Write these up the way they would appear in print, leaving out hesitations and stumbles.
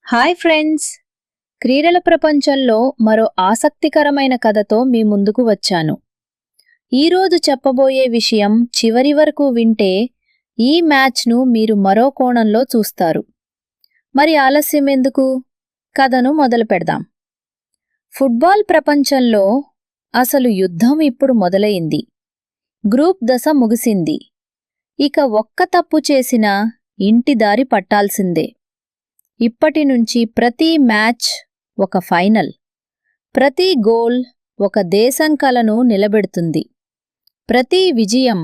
Hi friends, క్రీడల ప్రపంచంలో మరో ఆసక్తికరమైన కథతో మీ ముందుకు వచ్చాను. ఈరోజు చెప్పబోయే విషయం చివరి వరకు వింటే ఈ మ్యాచ్ను మీరు మరో కోణంలో చూస్తారు. మరి ఆలస్యం ఎందుకు? కథను మొదలు పెడదాం. ఫుట్బాల్ ప్రపంచంలో అసలు యుద్ధం ఇప్పుడు మొదలైంది. గ్రూప్ దశ ముగిసింది. ఇక ఒక్క తప్పు చేసినా ఇంటి దారి పట్టాల్సిందే. ఇప్పటి నుంచి ప్రతి మ్యాచ్ ఒక ఫైనల్, ప్రతి గోల్ ఒక దేశం కలను నిలబెడుతుంది. ప్రతి విజయం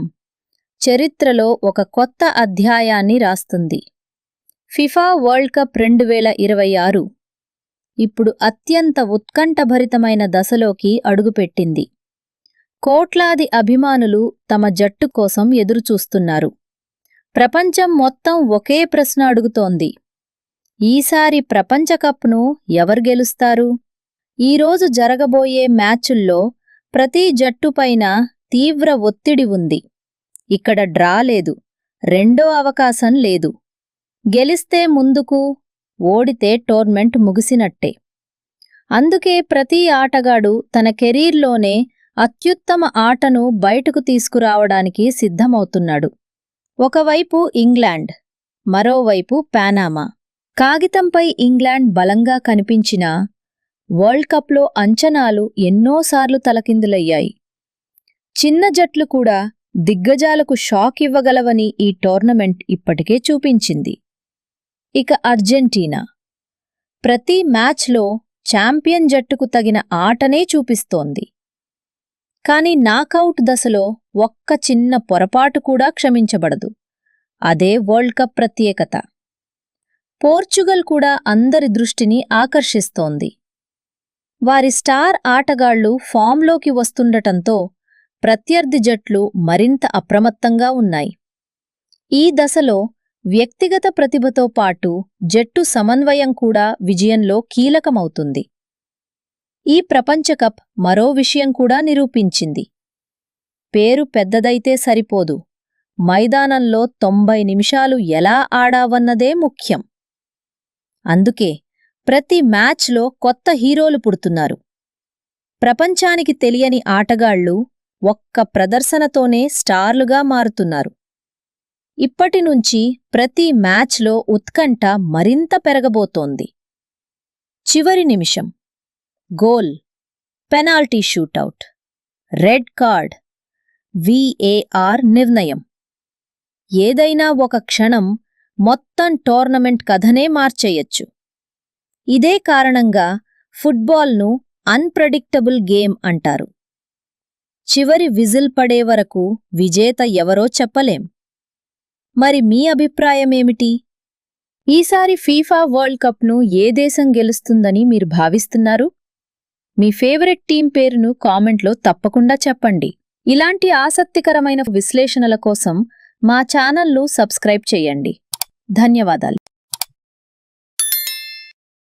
చరిత్రలో ఒక కొత్త అధ్యాయాన్ని రాస్తుంది. ఫిఫా వరల్డ్ కప్ 2026 ఇప్పుడు అత్యంత ఉత్కంఠభరితమైన దశలోకి అడుగుపెట్టింది. కోట్లాది అభిమానులు తమ జట్టు కోసం ఎదురుచూస్తున్నారు. ప్రపంచం మొత్తం ఒకే ప్రశ్న అడుగుతోంది: ఈసారి ప్రపంచ కప్ను ఎవరు గెలుస్తారు? ఈరోజు జరగబోయే మ్యాచుల్లో ప్రతి జట్టుపైన తీవ్ర ఒత్తిడి ఉంది. ఇక్కడ డ్రా లేదు, రెండో అవకాశం లేదు. గెలిస్తే ముందుకు, ఓడితే టోర్నమెంట్ ముగిసినట్టే. అందుకే ప్రతి ఆటగాడు తన కెరీర్లోనే అత్యుత్తమ ఆటను బయటకు తీసుకురావడానికి సిద్ధమవుతున్నాడు. ఒకవైపు ఇంగ్లాండ్, మరోవైపు పానామా. కాగితంపై ఇంగ్లాండ్ బలంగా కనిపించినా వరల్డ్ కప్లో అంచనాలు ఎన్నోసార్లు తలకిందులయ్యాయి. చిన్న జట్లు కూడా దిగ్గజాలకు షాక్ ఇవ్వగలవని ఈ టోర్నమెంట్ ఇప్పటికే చూపించింది. ఇక అర్జెంటీనా ప్రతి మ్యాచ్లో ఛాంపియన్ జట్టుకు తగిన ఆటనే చూపిస్తోంది. కాని నాకౌట్ దశలో ఒక్క చిన్న పొరపాటు కూడా క్షమించబడదు. అదే వరల్డ్ కప్ ప్రత్యేకత. పోర్చుగల్ కూడా అందరి దృష్టిని ఆకర్షిస్తోంది. వారి స్టార్ ఆటగాళ్లు ఫామ్లోకి వస్తుండటంతో ప్రత్యర్థి జట్లు మరింత అప్రమత్తంగా ఉన్నాయి. ఈ దశలో వ్యక్తిగత ప్రతిభతో పాటు జట్టు సమన్వయం కూడా విజయంలో కీలకమవుతుంది. ఈ ప్రపంచకప్ మరో విషయం కూడా నిరూపించింది: పేరు పెద్దదైతే సరిపోదు, మైదానంలో 90 నిమిషాలు ఎలా ఆడావన్నదే ముఖ్యం. అందుకే ప్రతి మ్యాచ్లో కొత్త హీరోలు పుడుతున్నారు. ప్రపంచానికి తెలియని ఆటగాళ్లు ఒక్క ప్రదర్శనతోనే స్టార్లుగా మారుతున్నారు. ఇప్పటినుంచి ప్రతి మ్యాచ్లో ఉత్కంఠ మరింత పెరగబోతోంది. చివరి నిమిషం, goal, penalty shootout, red card, VAR నిర్ణయం. ఏదైనా ఒక క్షణం మొత్తం టోర్నమెంట్ కథనే మార్చేయచ్చు. ఇదే కారణంగా ఫుట్బాల్ను అన్ప్రెడిక్టబుల్ గేమ్ అంటారు. చివరి విజిల్ పడే వరకు విజేత ఎవరో చెప్పలేం. మరి మీ అభిప్రాయమేమిటి? ఈసారి ఫీఫా వరల్డ్ కప్ను ఏ దేశం గెలుస్తుందని మీరు భావిస్తున్నారు? మీ ఫేవరెట్ టీం పేరును కామెంట్లో తప్పకుండా చెప్పండి. ఇలాంటి ఆసక్తికరమైన విశ్లేషణల కోసం మా ఛానల్ను సబ్స్క్రైబ్ చేయండి. ధన్యవాదాలు.